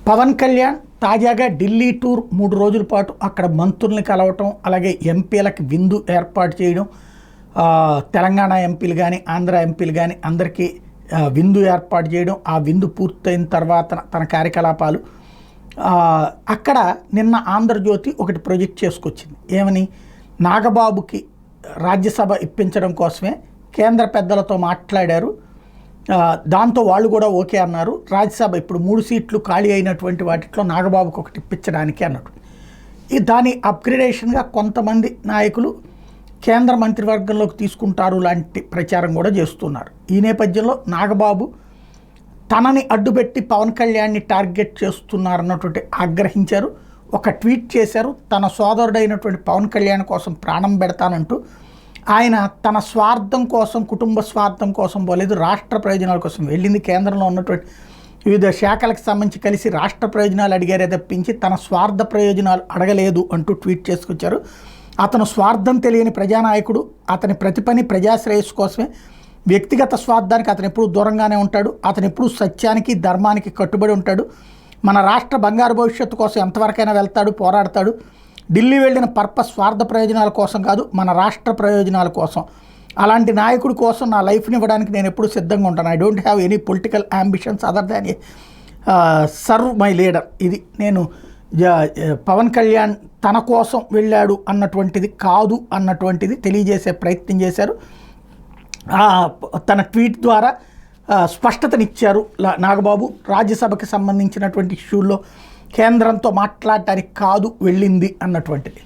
పవన్ కళ్యాణ్ తాజాగా ఢిల్లీ టూర్ 3 రోజుల పాటు అక్కడ మంత్రుల్ని కలవటం, అలాగే ఎంపీలకు విందు ఏర్పాటు చేయడం, తెలంగాణ ఎంపీలు కానీ ఆంధ్ర ఎంపీలు కానీ అందరికీ విందు ఏర్పాటు చేయడం, ఆ విందు పూర్తయిన తర్వాత తన కార్యకలాపాలు. అక్కడ నిన్న ఆంధ్రజ్యోతి ఒకటి ప్రొజెక్ట్ చేసుకొచ్చింది. ఏమని, నాగబాబుకి రాజ్యసభ ఇప్పించడం కోసమే కేంద్ర పెద్దలతో మాట్లాడారు, దాంతో వాళ్ళు కూడా ఓకే అన్నారు. రాజ్యసభ ఇప్పుడు 3 సీట్లు ఖాళీ అయినటువంటి వాటిలో నాగబాబుకి ఒకటి ఇప్పించడానికి అన్నట్టు. దాని అప్గ్రేడేషన్గా కొంతమంది నాయకులు కేంద్ర మంత్రివర్గంలోకి తీసుకుంటారు లాంటి ప్రచారం కూడా చేస్తున్నారు. ఈ నేపథ్యంలో నాగబాబు తనని అడ్డుపెట్టి పవన్ కళ్యాణ్ని టార్గెట్ చేస్తున్నారన్నటువంటి ఆగ్రహించారు. ఒక ట్వీట్ చేశారు, తన సోదరుడైనటువంటి పవన్ కళ్యాణ్ కోసం ప్రాణం పెడతానంటూ. ఆయన తన స్వార్థం కోసం, కుటుంబ స్వార్థం కోసం పోలేదు, రాష్ట్ర ప్రయోజనాల కోసం వెళ్ళింది. కేంద్రంలో ఉన్నటువంటి వివిధ శాఖలకు సంబంధించి కలిసి రాష్ట్ర ప్రయోజనాలు అడిగారే తప్పించి తన స్వార్థ ప్రయోజనాలు అడగలేదు అంటూ ట్వీట్ చేసుకొచ్చారు. అతను స్వార్థం తెలియని ప్రజానాయకుడు, అతని ప్రతి పని ప్రజాశ్రేయస్సు కోసమే. వ్యక్తిగత స్వార్థానికి అతను ఎప్పుడూ దూరంగానే ఉంటాడు. అతను ఎప్పుడూ సత్యానికి ధర్మానికి కట్టుబడి ఉంటాడు. మన రాష్ట్ర బంగారు భవిష్యత్తు కోసం ఎంతవరకైనా వెళ్తాడు, పోరాడతాడు. ఢిల్లీ వెళ్ళిన పర్పస్ స్వార్థ ప్రయోజనాల కోసం కాదు, మన రాష్ట్ర ప్రయోజనాల కోసం. అలాంటి నాయకుడి కోసం నా లైఫ్ని ఇవ్వడానికి నేను ఎప్పుడూ సిద్ధంగా ఉంటాను. I don't have any political ambitions other than serve my leader. ఇది నేను పవన్ కళ్యాణ్ తన కోసం వెళ్ళాడు అన్నటువంటిది కాదు అన్నటువంటిది తెలియజేసే ప్రయత్నం చేశారు. తన ట్వీట్ ద్వారా స్పష్టతనిచ్చారు నాగబాబు. రాజ్యసభకి సంబంధించినటువంటి ఇష్యూల్లో కేంద్రంతో మాట్లాడటానికి కాదు వెళ్ళింది అన్నటువంటిది.